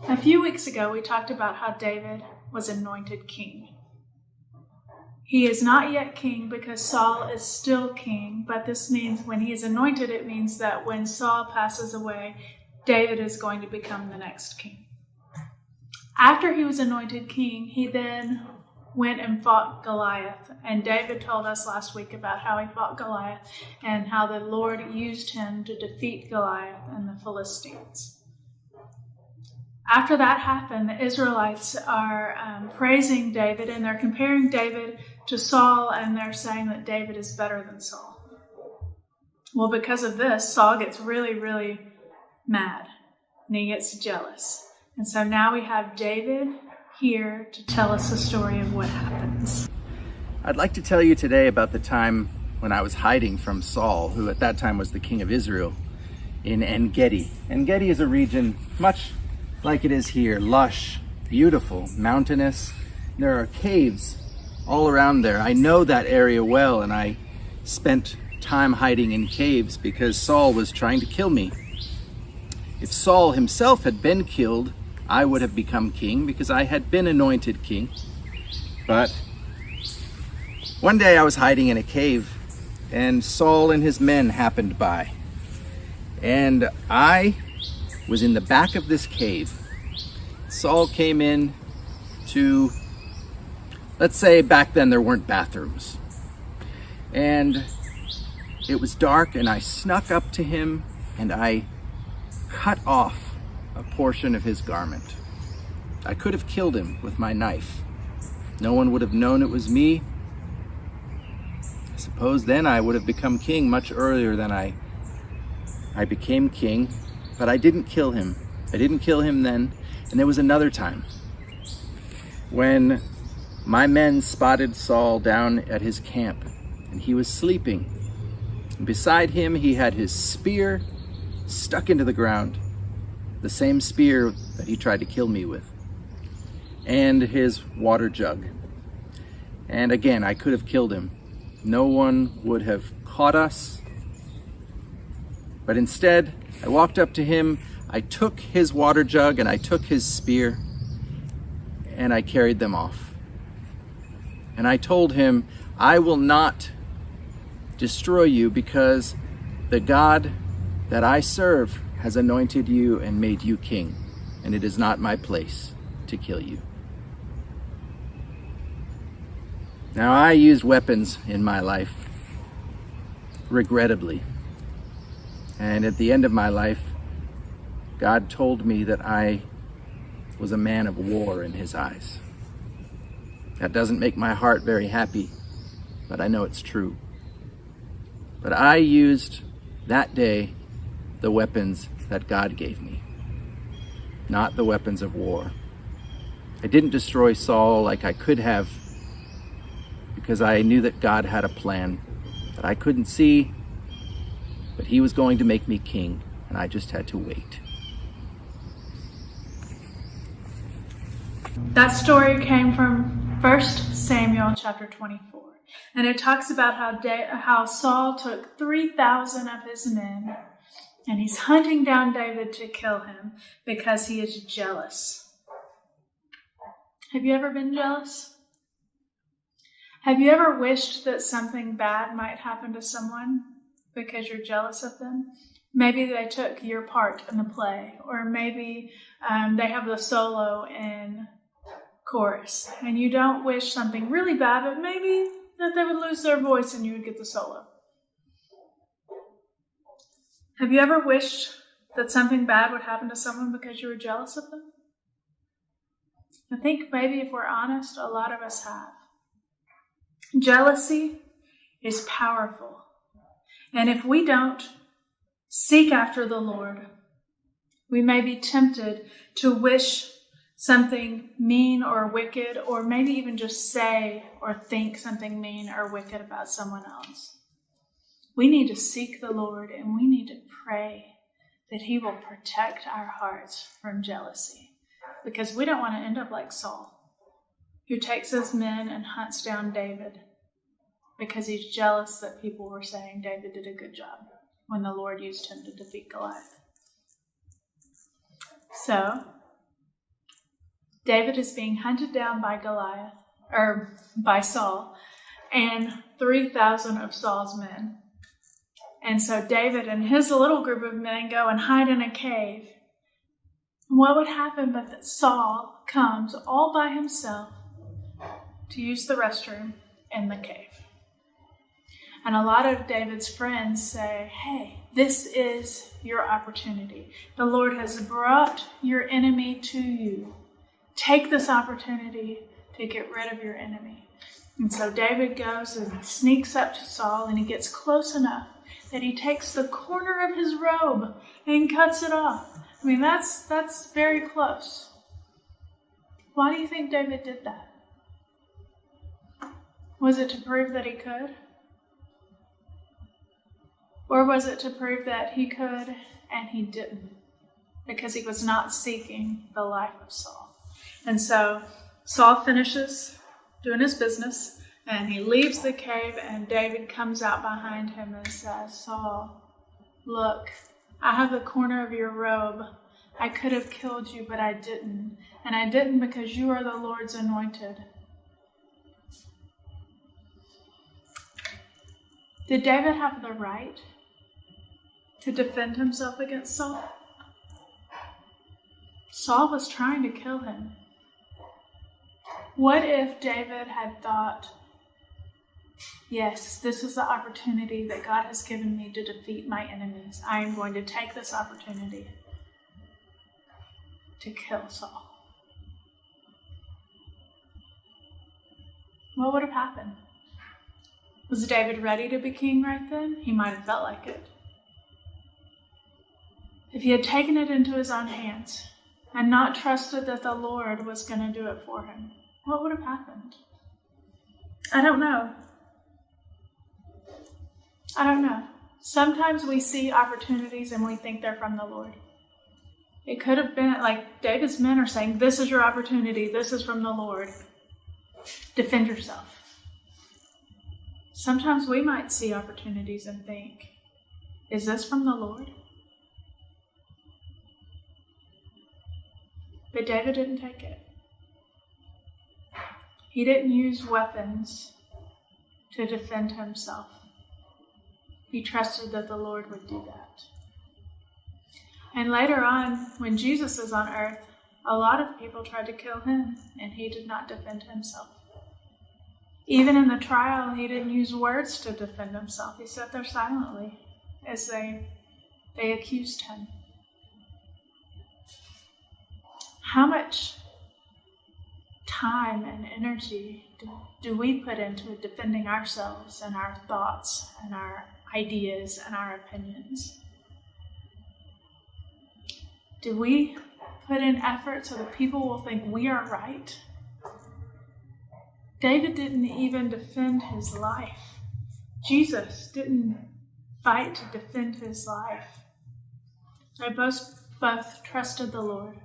A few weeks ago, we talked about how David was anointed king. He is not yet king because Saul is still king, but this means when he is anointed, it means that when Saul passes away, David is going to become the next king. After he was anointed king, he then went and fought Goliath. And David told us last week about how he fought Goliath and how the Lord used him to defeat Goliath and the Philistines. After that happened, the Israelites are praising David, and they're comparing David to Saul, and they're saying that David is better than Saul. Well, because of this, Saul gets really, really mad, and he gets jealous. And so now we have David here to tell us the story of what happens. I'd like to tell you today about the time when I was hiding from Saul, who at that time was the king of Israel, in En-Gedi. En-Gedi is a region much like it is here, lush, beautiful, mountainous. There are caves all around there. I know that area well, and I spent time hiding in caves because Saul was trying to kill me. If Saul himself had been killed, I would have become king because I had been anointed king. But one day I was hiding in a cave, and Saul and his men happened by. And I was in the back of this cave. Saul came in to, let's say back then there weren't bathrooms. And it was dark, and I snuck up to him and I cut off a portion of his garment. I could have killed him with my knife. No one would have known it was me. I suppose then I would have become king much earlier than I became king. But I didn't kill him. I didn't kill him then. And there was another time when my men spotted Saul down at his camp, and he was sleeping. And beside him, he had his spear stuck into the ground, the same spear that he tried to kill me with, and his water jug. And again, I could have killed him. No one would have caught us. But instead, I walked up to him, I took his water jug and I took his spear, and I carried them off. And I told him, I will not destroy you because the God that I serve has anointed you and made you king, and it is not my place to kill you. Now, I used weapons in my life, regrettably. And at the end of my life, God told me that I was a man of war in his eyes. That doesn't make my heart very happy, but I know it's true. But I used that day the weapons that God gave me, not the weapons of war. I didn't destroy Saul like I could have, because I knew that God had a plan that I couldn't see, but he was going to make me king, and I just had to wait. That story came from 1 Samuel chapter 24. And it talks about how Saul took 3,000 of his men, and he's hunting down David to kill him because he is jealous. Have you ever been jealous? Have you ever wished that something bad might happen to someone because you're jealous of them? Maybe they took your part in the play, or maybe they have the solo in chorus, and you don't wish something really bad, but maybe that they would lose their voice and you would get the solo. Have you ever wished that something bad would happen to someone because you were jealous of them? I think maybe if we're honest, a lot of us have. Jealousy is powerful. And if we don't seek after the Lord, we may be tempted to wish something mean or wicked, or maybe even just say or think something mean or wicked about someone else. We need to seek the Lord, and we need to pray that he will protect our hearts from jealousy, because we don't want to end up like Saul, who takes his men and hunts down David because he's jealous that people were saying David did a good job when the Lord used him to defeat Goliath. So, David is being hunted down by by Saul, and 3,000 of Saul's men. And so David and his little group of men go and hide in a cave. What would happen but that Saul comes all by himself to use the restroom in the cave? And a lot of David's friends say, hey, this is your opportunity. The Lord has brought your enemy to you. Take this opportunity to get rid of your enemy. And so David goes and sneaks up to Saul, and he gets close enough that he takes the corner of his robe and cuts it off. I mean, that's very close. Why do you think David did that? Was it to prove that he could? Or was it to prove that he could and he didn't? Because he was not seeking the life of Saul. And so Saul finishes doing his business, and he leaves the cave, and David comes out behind him and says, Saul, look, I have the corner of your robe. I could have killed you, but I didn't. And I didn't because you are the Lord's anointed. Did David have the right to defend himself against Saul? Saul was trying to kill him. What if David had thought, yes, this is the opportunity that God has given me to defeat my enemies. I am going to take this opportunity to kill Saul. What would have happened? Was David ready to be king right then? He might have felt like it. If he had taken it into his own hands and not trusted that the Lord was going to do it for him, what would have happened? I don't know. Sometimes we see opportunities and we think they're from the Lord. It could have been like David's men are saying, this is your opportunity. This is from the Lord. Defend yourself. Sometimes we might see opportunities and think, is this from the Lord? But David didn't take it. He didn't use weapons to defend himself. He trusted that the Lord would do that. And later on, when Jesus is on earth, a lot of people tried to kill him, and he did not defend himself. Even in the trial, he didn't use words to defend himself. He sat there silently as they accused him. How much time and energy do we put into defending ourselves and our thoughts and our ideas and our opinions? Do we put in effort so that people will think we are right? David didn't even defend his life. Jesus didn't fight to defend his life. They both trusted the Lord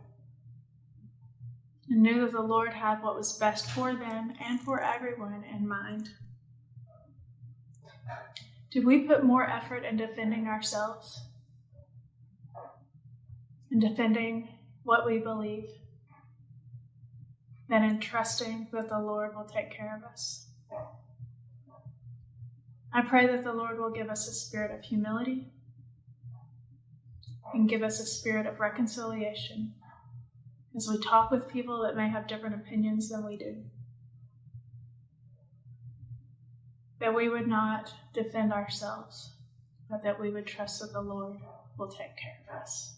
and knew that the Lord had what was best for them and for everyone in mind. Do we put more effort in defending ourselves, in defending what we believe, than in trusting that the Lord will take care of us? I pray that the Lord will give us a spirit of humility and give us a spirit of reconciliation as we talk with people that may have different opinions than we do. That we would not defend ourselves, but that we would trust that the Lord will take care of us.